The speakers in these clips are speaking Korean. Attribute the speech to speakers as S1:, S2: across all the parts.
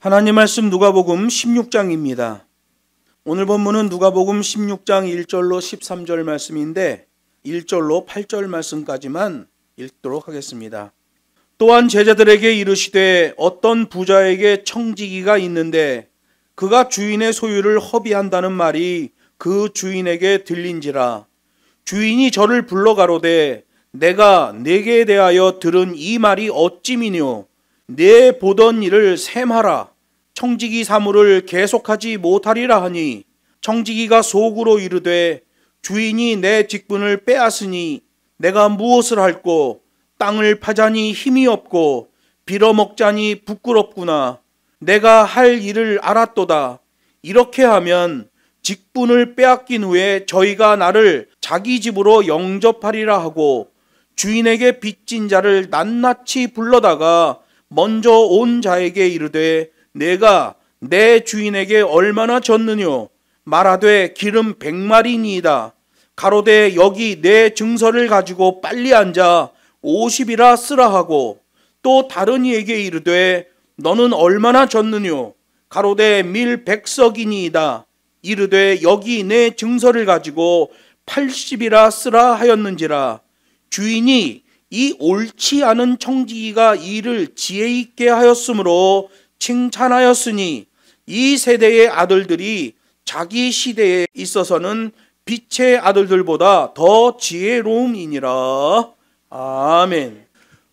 S1: 하나님 말씀 누가복음 16장입니다. 오늘 본문은 누가복음 16장 1절로 13절 말씀인데 1절로 8절 말씀까지만 읽도록 하겠습니다. 또한 제자들에게 이르시되 어떤 부자에게 청지기가 있는데 그가 주인의 소유를 허비한다는 말이 그 주인에게 들린지라. 주인이 저를 불러 가로되 내가 네게 대하여 들은 이 말이 어찌미뇨. 내 보던 일을 셈하라. 청지기 사물을 계속하지 못하리라 하니 청지기가 속으로 이르되 주인이 내 직분을 빼앗으니 내가 무엇을 할꼬. 땅을 파자니 힘이 없고 빌어먹자니 부끄럽구나. 내가 할 일을 알았도다. 이렇게 하면 직분을 빼앗긴 후에 저희가 나를 자기 집으로 영접하리라 하고 주인에게 빚진 자를 낱낱이 불러다가 먼저 온 자에게 이르되 내가 내 주인에게 얼마나 졌느뇨. 말하되 기름 100마리니이다. 가로되 여기 내 증서를 가지고 빨리 앉아 50이라 쓰라 하고 또 다른 이에게 이르되 너는 얼마나 졌느뇨. 가로되 밀 100석이니이다. 이르되 여기 내 증서를 가지고 80이라 쓰라 하였는지라. 주인이 이 옳지 않은 청지기가 일을 지혜 있게 하였으므로 칭찬하였으니 이 세대의 아들들이 자기 시대에 있어서는 빛의 아들들보다 더 지혜로움이니라. 아멘.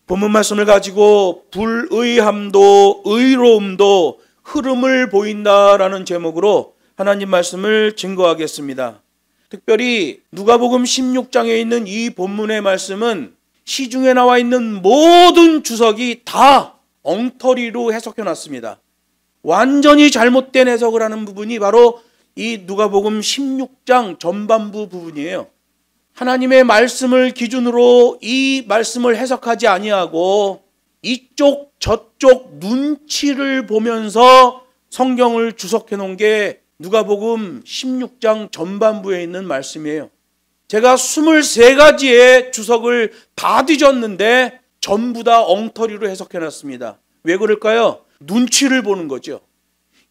S1: 본문 말씀을 가지고 불의함도 의로움도 흐름을 보인다라는 제목으로 하나님 말씀을 증거하겠습니다. 특별히 누가복음 16장에 있는 이 본문의 말씀은 시중에 나와 있는 모든 주석이 다 엉터리로 해석해 놨습니다. 완전히 잘못된 해석을 하는 부분이 바로 이 누가복음 16장 전반부 부분이에요. 하나님의 말씀을 기준으로 이 말씀을 해석하지 아니하고 이쪽 저쪽 눈치를 보면서 성경을 주석해 놓은 게 누가복음 16장 전반부에 있는 말씀이에요. 제가 23가지의 주석을 다 뒤졌는데 전부 다 엉터리로 해석해 놨습니다. 왜 그럴까요? 눈치를 보는 거죠.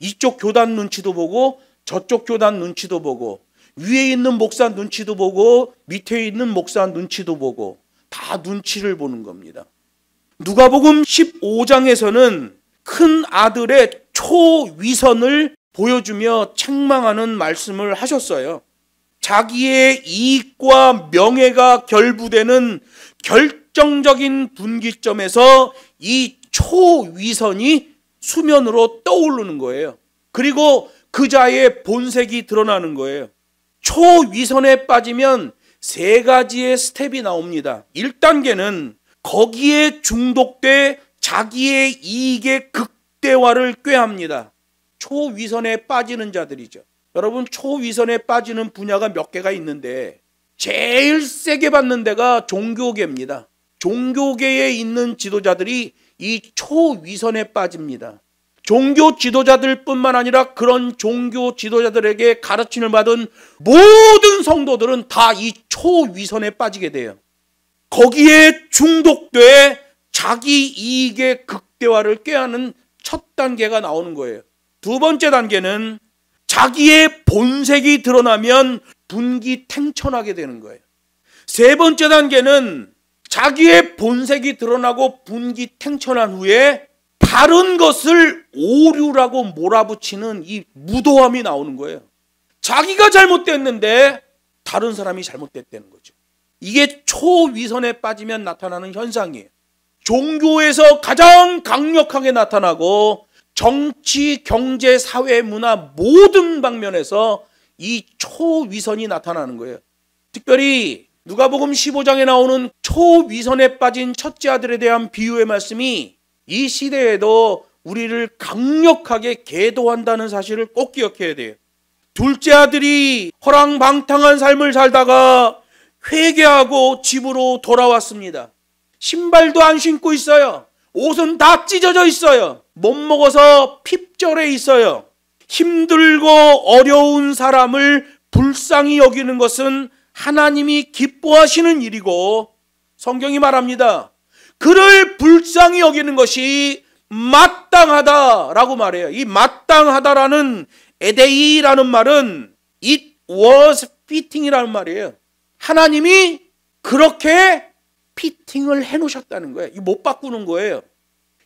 S1: 이쪽 교단 눈치도 보고 저쪽 교단 눈치도 보고 위에 있는 목사 눈치도 보고 밑에 있는 목사 눈치도 보고 다 눈치를 보는 겁니다. 누가복음 15장에서는 큰 아들의 초위선을 보여주며 책망하는 말씀을 하셨어요. 자기의 이익과 명예가 결부되는 결정적인 분기점에서 이 초위선이 수면으로 떠오르는 거예요. 그리고 그 자의 본색이 드러나는 거예요. 초위선에 빠지면 3가지의 스텝이 나옵니다. 1단계는 거기에 중독돼 자기의 이익의 극대화를 꾀합니다. 초위선에 빠지는 자들이죠. 여러분, 초위선에 빠지는 분야가 몇 개가 있는데 제일 세게 받는 데가 종교계입니다. 종교계에 있는 지도자들이 이 초위선에 빠집니다. 종교 지도자들뿐만 아니라 그런 종교 지도자들에게 가르침을 받은 모든 성도들은 다 이 초위선에 빠지게 돼요. 거기에 중독돼 자기 이익의 극대화를 꾀하는 첫 단계가 나오는 거예요. 2번째 단계는 자기의 본색이 드러나면 분기탱천하게 되는 거예요. 3번째 단계는 자기의 본색이 드러나고 분기탱천한 후에 다른 것을 오류라고 몰아붙이는 이 무도함이 나오는 거예요. 자기가 잘못됐는데 다른 사람이 잘못됐다는 거죠. 이게 초위선에 빠지면 나타나는 현상이에요. 종교에서 가장 강력하게 나타나고 정치, 경제, 사회, 문화 모든 방면에서 이 초위선이 나타나는 거예요. 특별히 누가복음 15장에 나오는 초위선에 빠진 첫째 아들에 대한 비유의 말씀이 이 시대에도 우리를 강력하게 계도한다는 사실을 꼭 기억해야 돼요. 둘째 아들이 허랑방탕한 삶을 살다가 회개하고 집으로 돌아왔습니다. 신발도 안 신고 있어요. 옷은 다 찢어져 있어요. 못 먹어서 핍절해 있어요. 힘들고 어려운 사람을 불쌍히 여기는 것은 하나님이 기뻐하시는 일이고 성경이 말합니다. 그를 불쌍히 여기는 것이 마땅하다라고 말해요. 이 마땅하다라는 에데이라는 말은 it was fitting이라는 말이에요. 하나님이 그렇게 피팅을 해놓으셨다는 거예요. 이거 못 바꾸는 거예요.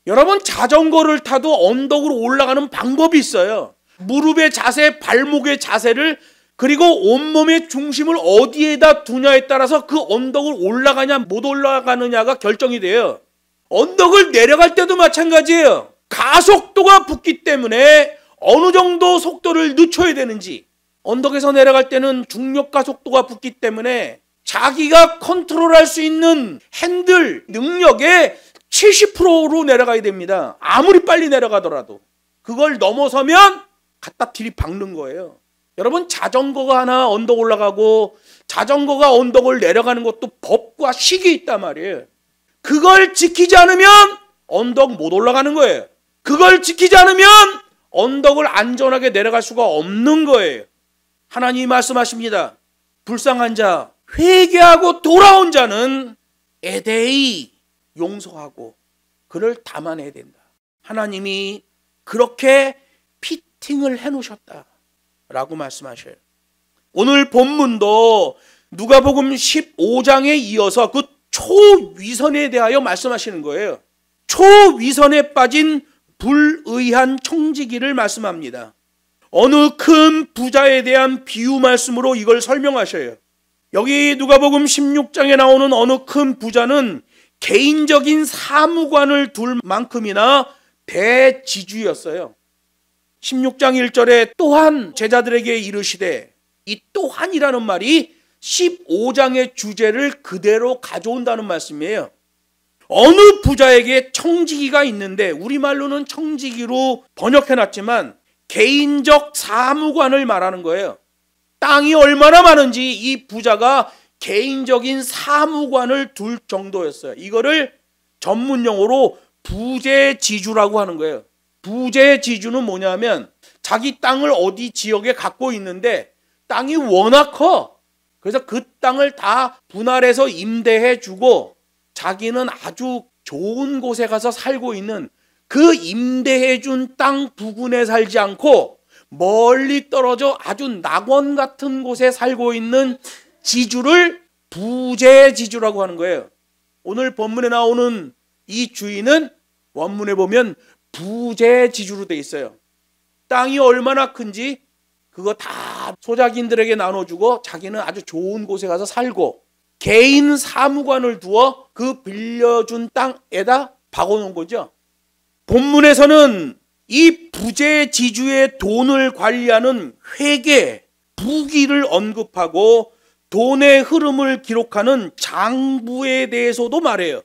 S1: 여러분, 자전거를 타도 언덕으로 올라가는 방법이 있어요. 무릎의 자세, 발목의 자세를, 그리고 온몸의 중심을 어디에다 두냐에 따라서 그 언덕을 올라가냐 못 올라가느냐가 결정이 돼요. 언덕을 내려갈 때도 마찬가지예요. 가속도가 붙기 때문에 어느 정도 속도를 늦춰야 되는지, 언덕에서 내려갈 때는 중력 가속도가 붙기 때문에 자기가 컨트롤할 수 있는 핸들 능력의 70%로 내려가야 됩니다. 아무리 빨리 내려가더라도. 그걸 넘어서면 갖다 들이박는 거예요. 여러분, 자전거가 하나 언덕 올라가고 자전거가 언덕을 내려가는 것도 법과 식이 있단 말이에요. 그걸 지키지 않으면 언덕 못 올라가는 거예요. 그걸 지키지 않으면 언덕을 안전하게 내려갈 수가 없는 거예요. 하나님이 말씀하십니다. 불쌍한 자, 회개하고 돌아온 자는 에데이, 용서하고 그를 담아내야 된다. 하나님이 그렇게 피팅을 해놓으셨다 라고 말씀하셔요. 오늘 본문도 누가복음 15장에 이어서 그 초위선에 대하여 말씀하시는 거예요. 초위선에 빠진 불의한 청지기를 말씀합니다. 어느 큰 부자에 대한 비유 말씀으로 이걸 설명하셔요. 여기 누가복음 16장에 나오는 어느 큰 부자는 개인적인 사무관을 둘 만큼이나 대지주였어요. 16장 1절에 또한 제자들에게 이르시되, 이 또한이라는 말이 15장의 주제를 그대로 가져온다는 말씀이에요. 어느 부자에게 청지기가 있는데, 우리말로는 청지기로 번역해놨지만 개인적 사무관을 말하는 거예요. 땅이 얼마나 많은지 이 부자가 개인적인 사무관을 둘 정도였어요. 이거를 전문용어로 부재지주라고 하는 거예요. 부재지주는 뭐냐면 자기 땅을 어디 지역에 갖고 있는데 땅이 워낙 커. 그래서 그 땅을 다 분할해서 임대해 주고 자기는 아주 좋은 곳에 가서 살고 있는, 그 임대해 준 땅 부근에 살지 않고 멀리 떨어져 아주 낙원 같은 곳에 살고 있는 지주를 부재지주라고 하는 거예요. 오늘 본문에 나오는 이 주인은 원문에 보면 부재지주로 돼 있어요. 땅이 얼마나 큰지 그거 다 소작인들에게 나눠주고 자기는 아주 좋은 곳에 가서 살고, 개인 사무관을 두어 그 빌려준 땅에다 박아놓은 거죠. 본문에서는 이 부재지주의 돈을 관리하는 회계, 부기를 언급하고 돈의 흐름을 기록하는 장부에 대해서도 말해요.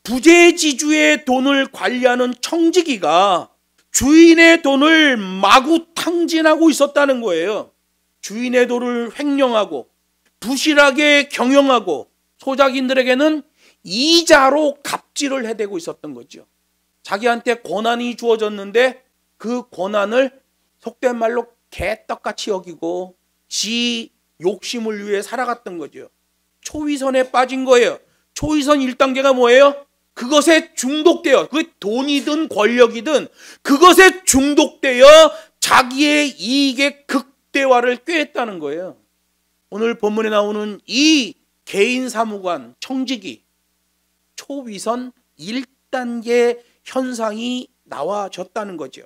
S1: 부재지주의 돈을 관리하는 청지기가 주인의 돈을 마구 탕진하고 있었다는 거예요. 주인의 돈을 횡령하고 부실하게 경영하고 소작인들에게는 이자로 갑질을 해대고 있었던 거죠. 자기한테 권한이 주어졌는데 그 권한을 속된 말로 개떡같이 여기고 지 욕심을 위해 살아갔던 거죠. 초위선에 빠진 거예요. 초위선 1단계가 뭐예요? 그것에 중독되어, 그 돈이든 권력이든 그것에 중독되어 자기의 이익의 극대화를 꾀했다는 거예요. 오늘 본문에 나오는 이 개인 사무관, 청지기, 초위선 1단계 현상이 나와졌다는 거죠.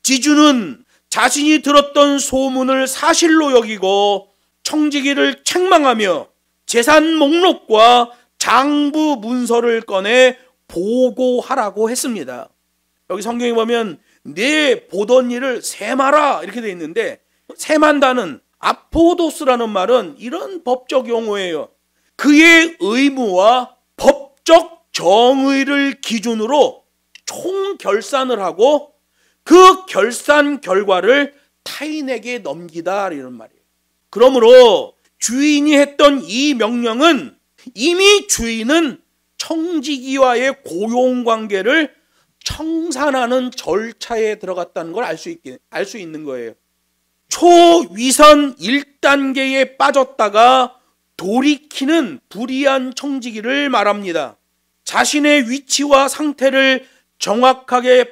S1: 지주는 자신이 들었던 소문을 사실로 여기고 청지기를 책망하며 재산 목록과 장부 문서를 꺼내 보고하라고 했습니다. 여기 성경에 보면 내 보던 일을 세마라 이렇게 되어 있는데, 세만다는 아포도스라는 말은 이런 법적 용어예요. 그의 의무와 법적 정의를 기준으로 총결산을 하고 그 결산 결과를 타인에게 넘기다 이런 말이에요. 그러므로 주인이 했던 이 명령은 이미 주인은 청지기와의 고용관계를 청산하는 절차에 들어갔다는 걸 알 수 있는 거예요. 초위선 1단계에 빠졌다가 돌이키는 불의한 청지기를 말합니다. 자신의 위치와 상태를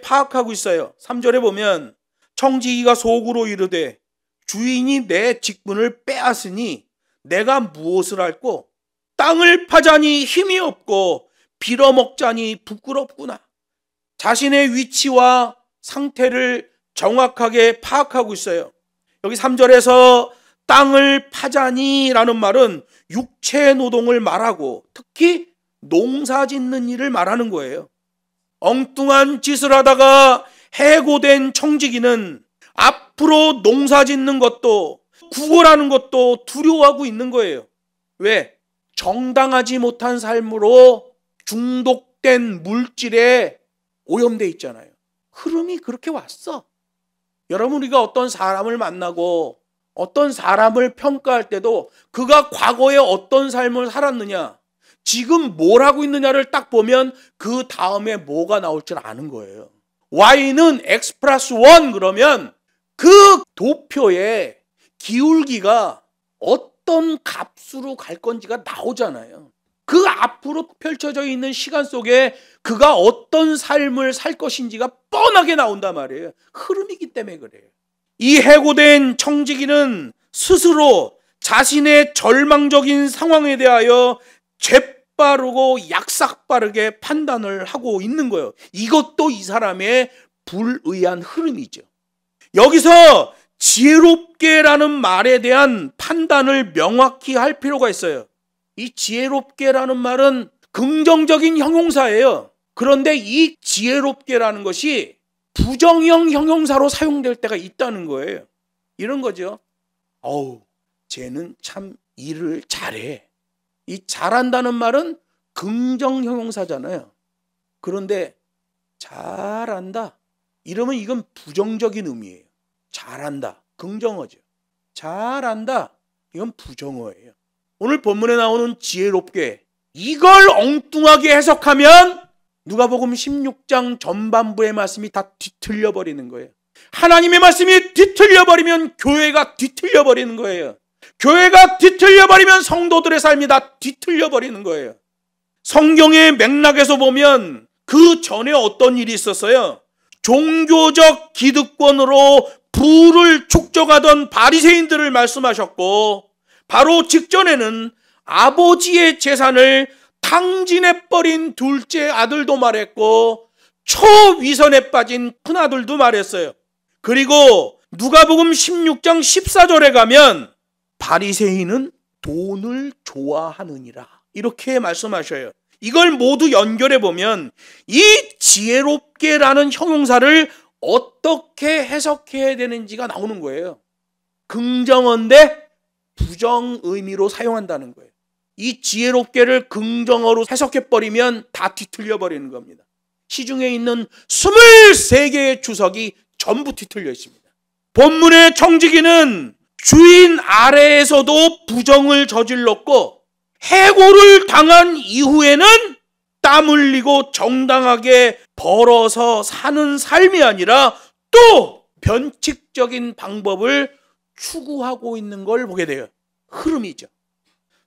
S1: 파악하고 있어요. 3절에 보면 청지기가 속으로 이르되 주인이 내 직분을 빼앗으니 내가 무엇을 할꼬? 땅을 파자니 힘이 없고 빌어먹자니 부끄럽구나. 자신의 위치와 상태를 정확하게 파악하고 있어요. 여기 3절에서 땅을 파자니라는 말은 육체 노동을 말하고 특히 농사 짓는 일을 말하는 거예요. 엉뚱한 짓을 하다가 해고된 청지기는 앞으로 농사 짓는 것도 구걸하는 것도 두려워하고 있는 거예요. 왜? 정당하지 못한 삶으로 중독된 물질에 오염돼 있잖아요. 흐름이 그렇게 왔어. 여러분, 우리가 어떤 사람을 만나고 어떤 사람을 평가할 때도 그가 과거에 어떤 삶을 살았느냐, 지금 뭘 하고 있느냐를 딱 보면 그 다음에 뭐가 나올 줄 아는 거예요. Y는 X 플러스 1 그러면 그 도표에 기울기가 어떤 값으로 갈 건지가 나오잖아요. 그 앞으로 펼쳐져 있는 시간 속에 그가 어떤 삶을 살 것인지가 뻔하게 나온단 말이에요. 흐름이기 때문에 그래요. 이 해고된 청지기는 스스로 자신의 절망적인 상황에 대하여 재빠르고 약삭빠르게 판단을 하고 있는 거예요. 이것도 이 사람의 불의한 흐름이죠. 여기서 지혜롭게라는 말에 대한 판단을 명확히 할 필요가 있어요. 이 지혜롭게라는 말은 긍정적인 형용사예요. 그런데 이 지혜롭게라는 것이 부정형 형용사로 사용될 때가 있다는 거예요. 이런 거죠. 쟤는 참 일을 잘해. 이 잘한다는 말은 긍정 형용사잖아요. 그런데 잘한다 이러면 이건 부정적인 의미예요. 잘한다, 긍정어죠. 잘한다, 이건 부정어예요. 오늘 본문에 나오는 지혜롭게, 이걸 엉뚱하게 해석하면 누가복음 16장 전반부의 말씀이 다 뒤틀려 버리는 거예요. 하나님의 말씀이 뒤틀려 버리면 교회가 뒤틀려 버리는 거예요. 교회가 뒤틀려 버리면 성도들의 삶이 다 뒤틀려 버리는 거예요. 성경의 맥락에서 보면 그 전에 어떤 일이 있었어요? 종교적 기득권으로 부를 축적하던 바리새인들을 말씀하셨고, 바로 직전에는 아버지의 재산을 탕진해버린 둘째 아들도 말했고, 초위선에 빠진 큰아들도 말했어요. 그리고 누가복음 16장 14절에 가면 바리새인은 돈을 좋아하느니라 이렇게 말씀하셔요. 이걸 모두 연결해 보면 이 지혜롭게라는 형용사를 어떻게 해석해야 되는지가 나오는 거예요. 긍정어인데 부정 의미로 사용한다는 거예요. 이 지혜롭게를 긍정어로 해석해버리면 다 뒤틀려 버리는 겁니다. 시중에 있는 23개의 주석이 전부 뒤틀려 있습니다. 본문의 청지기는 주인 아래에서도 부정을 저질렀고, 해고를 당한 이후에는 땀 흘리고 정당하게 벌어서 사는 삶이 아니라 또 변칙적인 방법을 추구하고 있는 걸 보게 돼요. 흐름이죠.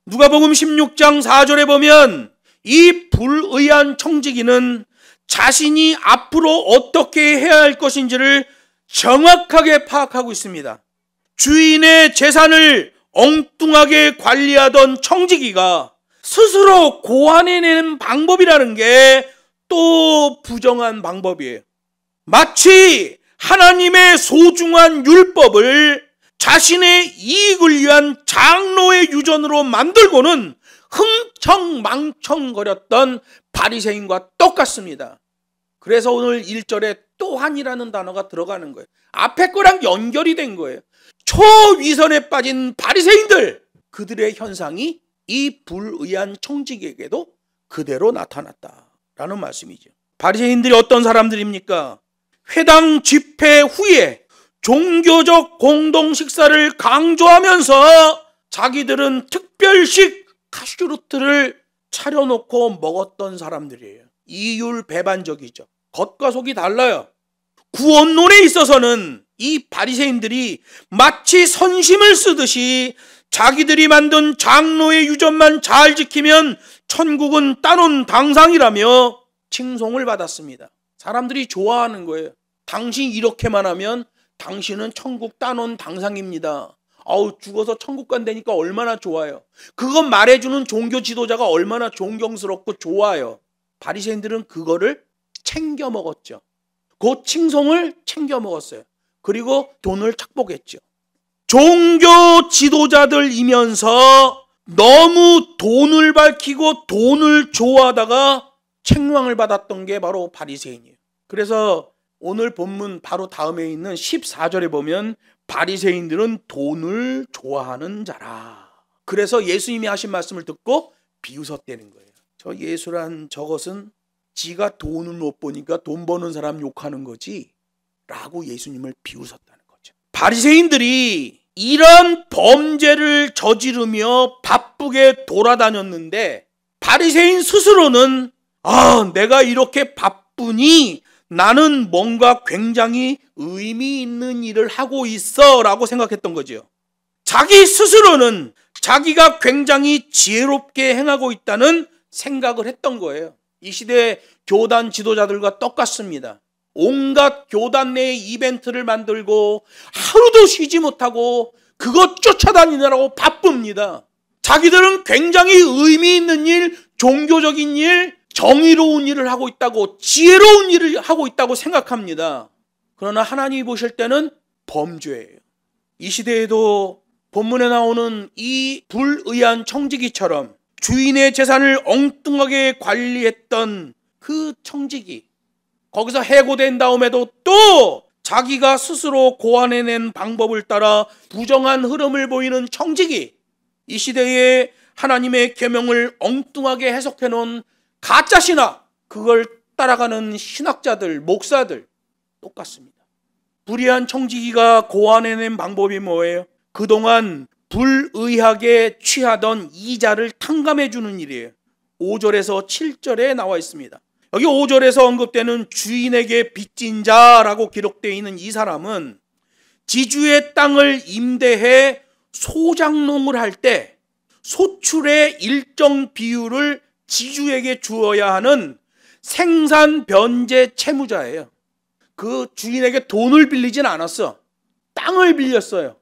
S1: 누가복음 16장 4절에 보면 이 불의한 청지기는 자신이 앞으로 어떻게 해야 할 것인지를 정확하게 파악하고 있습니다. 주인의 재산을 엉뚱하게 관리하던 청지기가 스스로 고안해내는 방법이라는 게 또 부정한 방법이에요. 마치 하나님의 소중한 율법을 자신의 이익을 위한 장로의 유전으로 만들고는 흥청망청거렸던 바리새인과 똑같습니다. 그래서 오늘 1절에 또한이라는 단어가 들어가는 거예요. 앞에 거랑 연결이 된 거예요. 초위선에 빠진 바리새인들, 그들의 현상이 이 불의한 청지기에게도 그대로 나타났다라는 말씀이죠. 바리새인들이 어떤 사람들입니까? 회당 집회 후에 종교적 공동 식사를 강조하면서 자기들은 특별식 카슈루트를 차려놓고 먹었던 사람들이에요. 이율배반적이죠. 겉과 속이 달라요. 구원론에 있어서는 이 바리새인들이 마치 선심을 쓰듯이 자기들이 만든 장로의 유전만 잘 지키면 천국은 따놓은 당상이라며 칭송을 받았습니다. 사람들이 좋아하는 거예요. 당신 이렇게만 하면 당신은 천국 따놓은 당상입니다. 아우, 죽어서 천국 간다니까 얼마나 좋아요. 그것 말해주는 종교 지도자가 얼마나 존경스럽고 좋아요. 바리새인들은 그거를 챙겨 먹었죠. 그 칭송을 챙겨 먹었어요. 그리고 돈을 착복했죠. 종교 지도자들이면서 너무 돈을 밝히고 돈을 좋아하다가 책망을 받았던 게 바로 바리새인이에요. 그래서 오늘 본문 바로 다음에 있는 14절에 보면 바리새인들은 돈을 좋아하는 자라. 그래서 예수님이 하신 말씀을 듣고 비웃었다는 거예요. 저 예수란 저것은 지가 돈을 못 보니까 돈 버는 사람 욕하는 거지 라고 예수님을 비웃었다는 거죠. 바리새인들이 이런 범죄를 저지르며 바쁘게 돌아다녔는데 바리새인 스스로는 내가 이렇게 바쁘니 나는 뭔가 굉장히 의미 있는 일을 하고 있어 라고 생각했던 거죠. 자기 스스로는 자기가 굉장히 지혜롭게 행하고 있다는 생각을 했던 거예요. 이 시대 교단 지도자들과 똑같습니다. 온갖 교단 내의 이벤트를 만들고 하루도 쉬지 못하고 그것 쫓아다니느라고 바쁩니다. 자기들은 굉장히 의미 있는 일, 종교적인 일, 정의로운 일을 하고 있다고, 지혜로운 일을 하고 있다고 생각합니다. 그러나 하나님이 보실 때는 범죄예요. 이 시대에도 본문에 나오는 이 불의한 청지기처럼 주인의 재산을 엉뚱하게 관리했던 그 청지기, 거기서 해고된 다음에도 또 자기가 스스로 고안해낸 방법을 따라 부정한 흐름을 보이는 청지기, 이 시대에 하나님의 계명을 엉뚱하게 해석해 놓은 가짜 신학, 그걸 따라가는 신학자들, 목사들 똑같습니다. 불의한 청지기가 고안해낸 방법이 뭐예요? 그동안 불의하게 취하던 이자를 탕감해 주는 일이에요. 5절에서 7절에 나와 있습니다. 여기 5절에서 언급되는 주인에게 빚진 자라고 기록되어 있는 이 사람은 지주의 땅을 임대해 소작농을 할 때 소출의 일정 비율을 지주에게 주어야 하는 생산 변제 채무자예요. 그 주인에게 돈을 빌리진 않았어. 땅을 빌렸어요.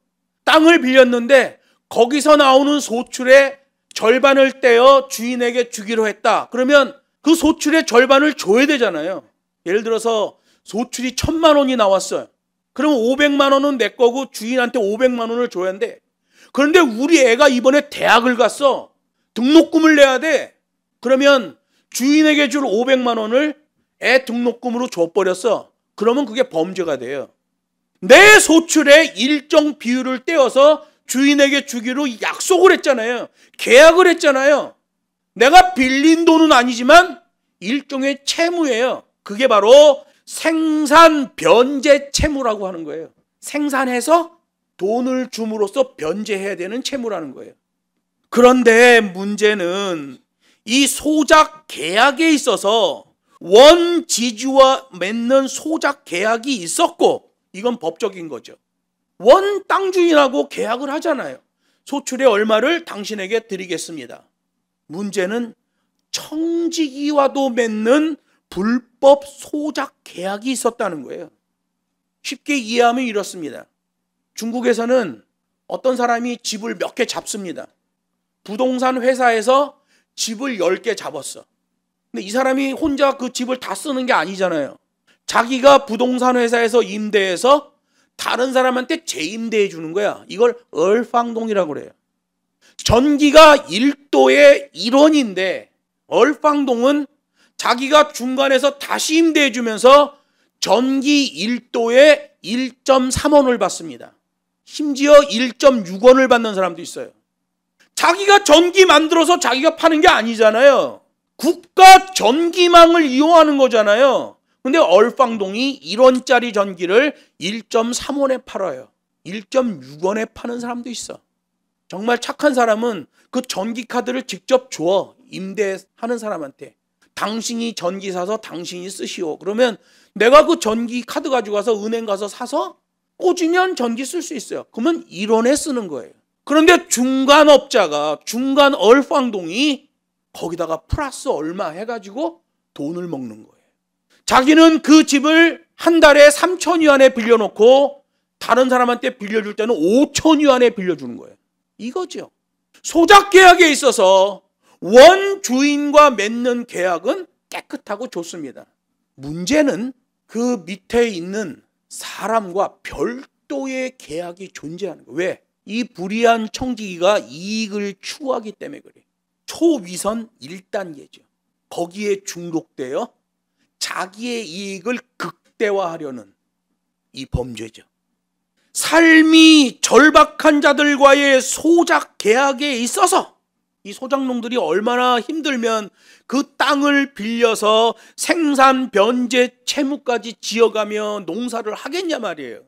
S1: 땅을 빌렸는데 거기서 나오는 소출의 절반을 떼어 주인에게 주기로 했다. 그러면 그 소출의 절반을 줘야 되잖아요. 예를 들어서 소출이 1,000만 원이 나왔어요. 그럼 500만 원은 내 거고 주인한테 500만 원을 줘야 하는데, 그런데 우리 애가 이번에 대학을 갔어. 등록금을 내야 돼. 그러면 주인에게 줄 500만 원을 애 등록금으로 줘버렸어. 그러면 그게 범죄가 돼요. 내 소출의 일정 비율을 떼어서 주인에게 주기로 약속을 했잖아요. 계약을 했잖아요. 내가 빌린 돈은 아니지만 일종의 채무예요. 그게 바로 생산 변제 채무라고 하는 거예요. 생산해서 돈을 줌으로써 변제해야 되는 채무라는 거예요. 그런데 문제는 이 소작 계약에 있어서 원지주와 맺는 소작 계약이 있었고, 이건 법적인 거죠. 원 땅 주인하고 계약을 하잖아요. 소출의 얼마를 당신에게 드리겠습니다. 문제는 청지기와도 맺는 불법 소작 계약이 있었다는 거예요. 쉽게 이해하면 이렇습니다. 중국에서는 어떤 사람이 집을 몇 개 잡습니다. 부동산 회사에서 집을 10개 잡았어. 근데 이 사람이 혼자 그 집을 다 쓰는 게 아니잖아요. 자기가 부동산 회사에서 임대해서 다른 사람한테 재임대해 주는 거야. 이걸 얼팡동이라고 그래요. 전기가 1도의 1원인데 얼팡동은 자기가 중간에서 다시 임대해 주면서 전기 1도에 1.3원을 받습니다. 심지어 1.6원을 받는 사람도 있어요. 자기가 전기 만들어서 자기가 파는 게 아니잖아요. 국가 전기망을 이용하는 거잖아요. 근데 얼팡동이 1원짜리 전기를 1.3원에 팔아요. 1.6원에 파는 사람도 있어. 정말 착한 사람은 그 전기 카드를 직접 줘. 임대하는 사람한테. 당신이 전기 사서 당신이 쓰시오. 그러면 내가 그 전기 카드 가지고 가서 은행 가서 사서 꽂으면 전기 쓸 수 있어요. 그러면 1원에 쓰는 거예요. 그런데 중간업자가, 중간 얼팡동이 거기다가 플러스 얼마 해가지고 돈을 먹는 거예요. 자기는 그 집을 한 달에 3,000위안에 빌려놓고 다른 사람한테 빌려줄 때는 5,000위안에 빌려주는 거예요. 이거죠. 소작 계약에 있어서 원주인과 맺는 계약은 깨끗하고 좋습니다. 문제는 그 밑에 있는 사람과 별도의 계약이 존재하는 거예요. 왜? 이 불의한 청지기가 이익을 추구하기 때문에 그래요. 초위선 1단계죠. 거기에 중독되어 자기의 이익을 극대화하려는 이 범죄죠. 삶이 절박한 자들과의 소작 계약에 있어서 이 소작농들이 얼마나 힘들면 그 땅을 빌려서 생산, 변제, 채무까지 지어가며 농사를 하겠냐 말이에요.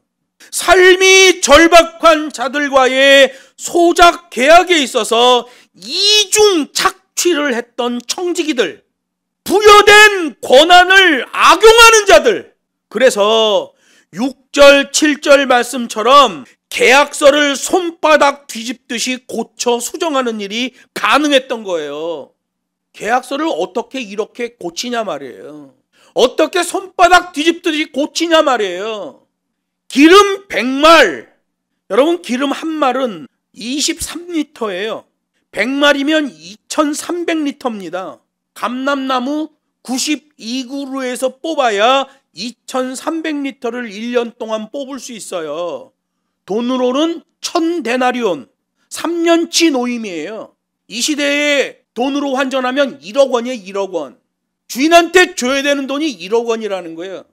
S1: 삶이 절박한 자들과의 소작 계약에 있어서 이중 착취를 했던 청지기들, 부여된 권한을 악용하는 자들. 그래서 6절, 7절 말씀처럼 계약서를 손바닥 뒤집듯이 고쳐 수정하는 일이 가능했던 거예요. 계약서를 어떻게 이렇게 고치냐 말이에요. 어떻게 손바닥 뒤집듯이 고치냐 말이에요. 기름 100말, 여러분 기름 한 말은 23리터예요. 100말이면 2300리터입니다. 감람나무 92그루에서 뽑아야 2300리터를 1년 동안 뽑을 수 있어요. 돈으로는 1000데나리온, 3년치 노임이에요. 이 시대에 돈으로 환전하면 1억 원이에요. 1억 원. 주인한테 줘야 되는 돈이 1억 원이라는 거예요.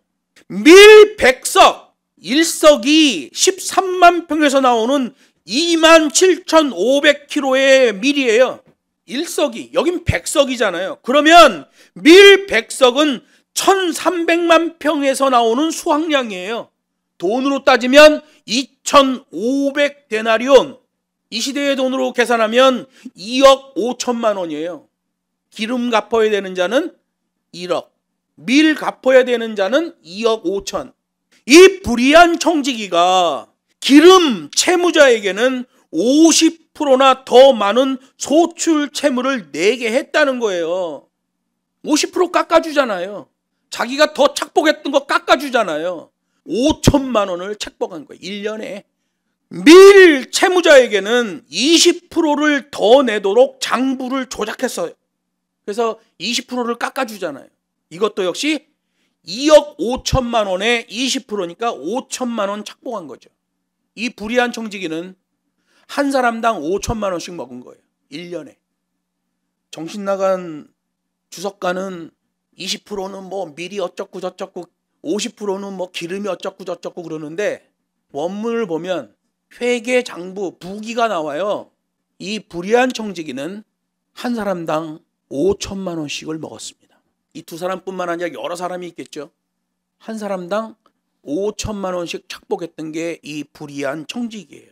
S1: 밀 100석, 1석이 13만 평에서 나오는 27,500kg의 밀이에요. 1석이, 여긴 100석이잖아요. 그러면 밀 100석은 1,300만 평에서 나오는 수확량이에요. 돈으로 따지면 2,500데나리온, 이 시대의 돈으로 계산하면 2억 5천만 원이에요. 기름 갚아야 되는 자는 1억, 밀 갚아야 되는 자는 2억 5천. 이 불의한 청지기가 기름 채무자에게는 50%나 더 많은 소출 채무를 내게 했다는 거예요. 50% 깎아주잖아요. 자기가 더 착복했던 거 깎아주잖아요. 5천만 원을 착복한 거예요. 1년에. 밀 채무자에게는 20%를 더 내도록 장부를 조작했어요. 그래서 20%를 깎아주잖아요. 이것도 역시 2억 5천만 원에 20%니까 5천만 원 착복한 거죠. 이 불의한 청지기는 한 사람당 5천만 원씩 먹은 거예요. 1년에. 정신 나간 주석가는 20%는 뭐 밀이 어쩌고 저쩌고 50%는 뭐 기름이 어쩌고 저쩌고 그러는데 원문을 보면 회계 장부 부기가 나와요. 이 불의한 청지기는 한 사람당 5천만 원씩을 먹었습니다. 이 두 사람뿐만 아니라 여러 사람이 있겠죠. 한 사람당 5천만 원씩 착복했던 게 이 불의한 청지기예요.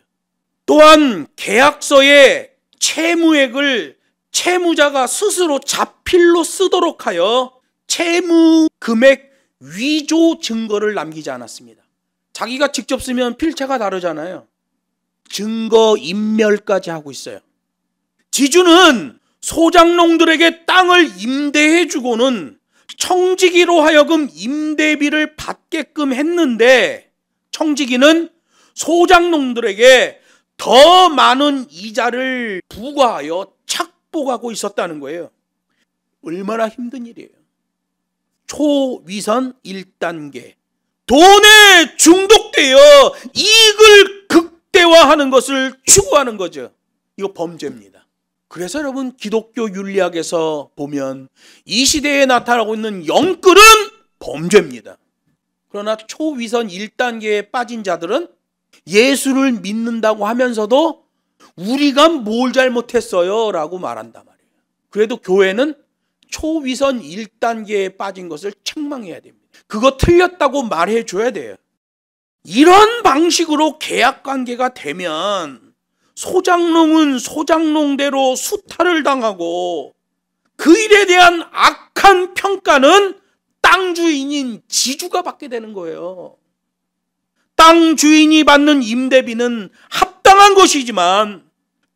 S1: 또한 계약서에 채무액을 채무자가 스스로 자필로 쓰도록 하여 채무 금액 위조 증거를 남기지 않았습니다. 자기가 직접 쓰면 필체가 다르잖아요. 증거 인멸까지 하고 있어요. 지주는 소작농들에게 땅을 임대해 주고는 청지기로 하여금 임대비를 받게끔 했는데 청지기는 소작농들에게 더 많은 이자를 부과하여 착복하고 있었다는 거예요. 얼마나 힘든 일이에요. 초위선 1단계. 돈에 중독되어 이익을 극대화하는 것을 추구하는 거죠. 이거 범죄입니다. 그래서 여러분 기독교 윤리학에서 보면 이 시대에 나타나고 있는 영끌은 범죄입니다. 그러나 초위선 1단계에 빠진 자들은 예수를 믿는다고 하면서도 우리가 뭘 잘못했어요 라고 말한단 말이에요. 그래도 교회는 초위선 1단계에 빠진 것을 책망해야 됩니다. 그거 틀렸다고 말해줘야 돼요. 이런 방식으로 계약관계가 되면 소작농은 소작농대로 수탈을 당하고 그 일에 대한 악한 평가는 땅 주인인 지주가 받게 되는 거예요. 땅 주인이 받는 임대비는 합당한 것이지만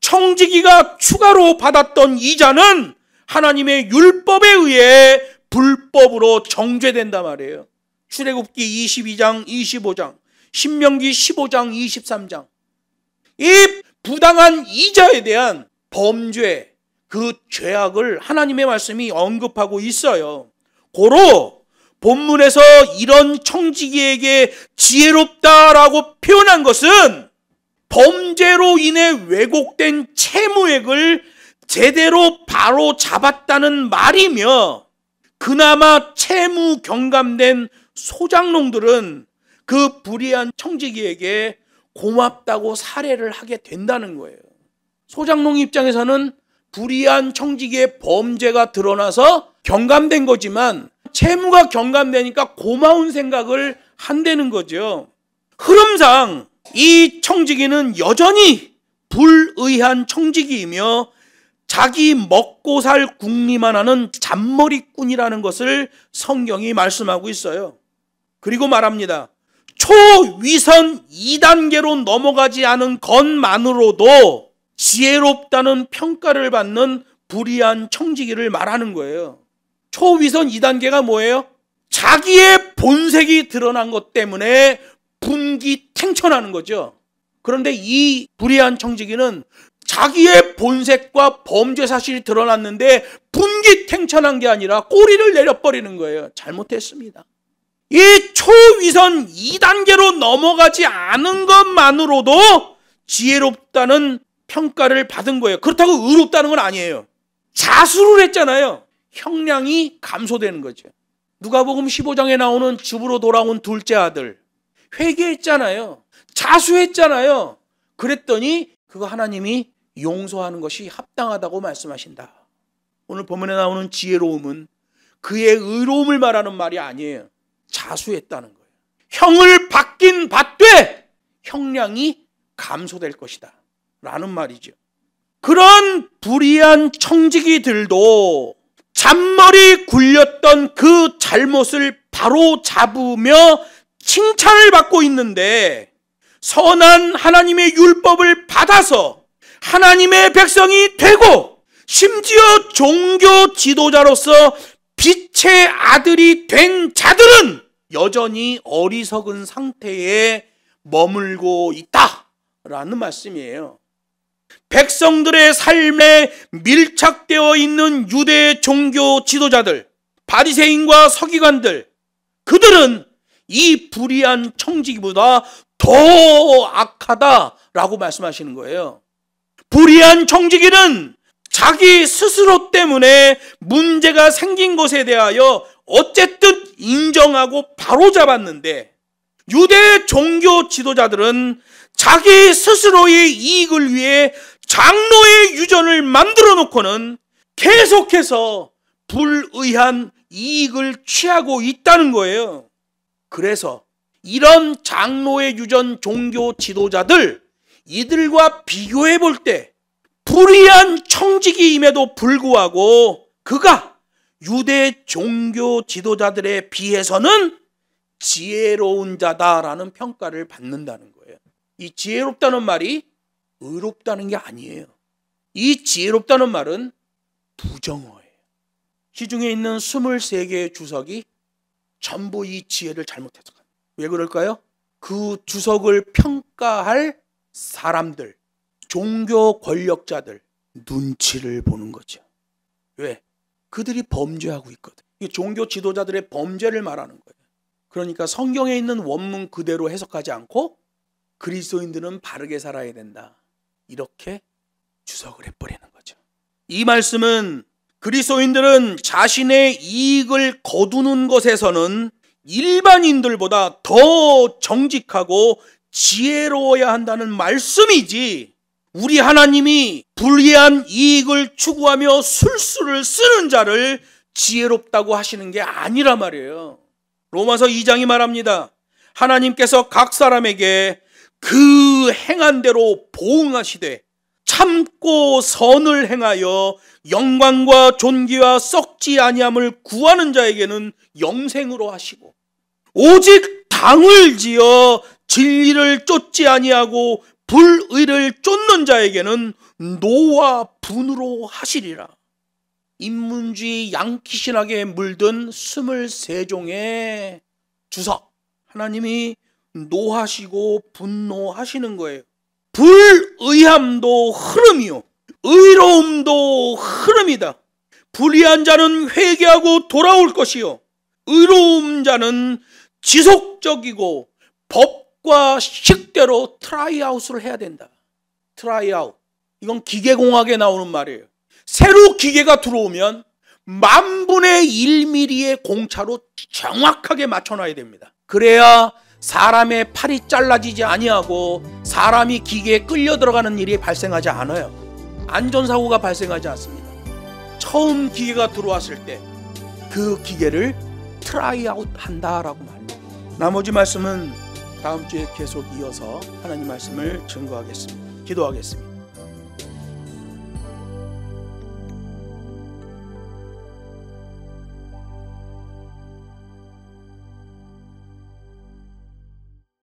S1: 청지기가 추가로 받았던 이자는 하나님의 율법에 의해 불법으로 정죄된단 말이에요. 출애굽기 22장, 25장, 신명기 15장, 23장. 이 부당한 이자에 대한 범죄, 그 죄악을 하나님의 말씀이 언급하고 있어요. 고로 본문에서 이런 청지기에게 지혜롭다라고 표현한 것은 범죄로 인해 왜곡된 채무액을 제대로 바로 잡았다는 말이며, 그나마 채무 경감된 소장농들은 그 불의한 청지기에게 고맙다고 살해를 하게 된다는 거예요. 소장농 입장에서는 불의한 청지기의 범죄가 드러나서 경감된 거지만 채무가 경감되니까 고마운 생각을 한다는 거죠. 흐름상 이 청지기는 여전히 불의한 청지기이며 자기 먹고 살 궁리만 하는 잔머리꾼이라는 것을 성경이 말씀하고 있어요. 그리고 말합니다. 초위선 2단계로 넘어가지 않은 것만으로도 지혜롭다는 평가를 받는 불의한 청지기를 말하는 거예요. 초위선 2단계가 뭐예요? 자기의 본색이 드러난 것 때문에 분기탱천하는 거죠. 그런데 이 불의한 청지기는 자기의 본색과 범죄 사실이 드러났는데 분기탱천한 게 아니라 꼬리를 내려버리는 거예요. 잘못했습니다. 이 초위선 2단계로 넘어가지 않은 것만으로도 지혜롭다는 평가를 받은 거예요. 그렇다고 의롭다는 건 아니에요. 자수를 했잖아요. 형량이 감소되는 거죠. 누가복음 15장에 나오는 집으로 돌아온 둘째 아들, 회개했잖아요. 자수했잖아요. 그랬더니 그거 하나님이 용서하는 것이 합당하다고 말씀하신다. 오늘 본문에 나오는 지혜로움은 그의 의로움을 말하는 말이 아니에요. 자수했다는 거예요. 형을 받긴 받되 형량이 감소될 것이다 라는 말이죠. 그런 불의한 청지기들도 잔머리 굴렸던 그 잘못을 바로 잡으며 칭찬을 받고 있는데, 선한 하나님의 율법을 받아서 하나님의 백성이 되고 심지어 종교 지도자로서 빛의 아들이 된 자들은 여전히 어리석은 상태에 머물고 있다라는 말씀이에요. 백성들의 삶에 밀착되어 있는 유대 종교 지도자들, 바리새인과 서기관들, 그들은 이 불의한 청지기보다 더 악하다라고 말씀하시는 거예요. 불의한 청지기는 자기 스스로 때문에 문제가 생긴 것에 대하여 어쨌든 인정하고 바로잡았는데, 유대 종교 지도자들은 자기 스스로의 이익을 위해 장로의 유전을 만들어 놓고는 계속해서 불의한 이익을 취하고 있다는 거예요. 그래서 이런 장로의 유전 종교 지도자들, 이들과 비교해 볼 때 불의한 청지기임에도 불구하고 그가 유대 종교 지도자들에 비해서는 지혜로운 자다라는 평가를 받는다는 거예요. 이 지혜롭다는 말이 의롭다는 게 아니에요. 이 지혜롭다는 말은 부정어예요. 시중에 있는 23개의 주석이 전부 이 지혜를 잘못 해석합니다. 왜 그럴까요? 그 주석을 평가할 사람들, 종교 권력자들 눈치를 보는 거죠. 왜? 그들이 범죄하고 있거든. 이 종교 지도자들의 범죄를 말하는 거예요. 그러니까 성경에 있는 원문 그대로 해석하지 않고 그리스도인들은 바르게 살아야 된다, 이렇게 주석을 해버리는 거죠. 이 말씀은 그리스도인들은 자신의 이익을 거두는 것에서는 일반인들보다 더 정직하고 지혜로워야 한다는 말씀이지, 우리 하나님이 불의한 이익을 추구하며 술수를 쓰는 자를 지혜롭다고 하시는 게 아니라 말이에요. 로마서 2장이 말합니다. 하나님께서 각 사람에게 그 행한 대로 보응하시되 참고 선을 행하여 영광과 존귀와 썩지 아니함을 구하는 자에게는 영생으로 하시고, 오직 당을 지어 진리를 쫓지 아니하고 불의를 쫓는 자에게는 노와 분으로 하시리라. 인문주의 양키신학에 물든 23종의 주석, 하나님이 노하시고 분노하시는 거예요. 불의함도 흐름이요, 의로움도 흐름이다. 불의한 자는 회개하고 돌아올 것이요, 의로운 자는 지속적이고 법과 식대로 트라이아웃을 해야 된다. 트라이아웃, 이건 기계공학에 나오는 말이에요. 새로 기계가 들어오면 10,000분의 1mm의 공차로 정확하게 맞춰놔야 됩니다. 그래야 사람의 팔이 잘라지지 아니하고 사람이 기계에 끌려 들어가는 일이 발생하지 않아요. 안전사고가 발생하지 않습니다. 처음 기계가 들어왔을 때 그 기계를 트라이아웃 한다라고 말해요. 나머지 말씀은 다음 주에 계속 이어서 하나님 말씀을 증거하겠습니다. 기도하겠습니다.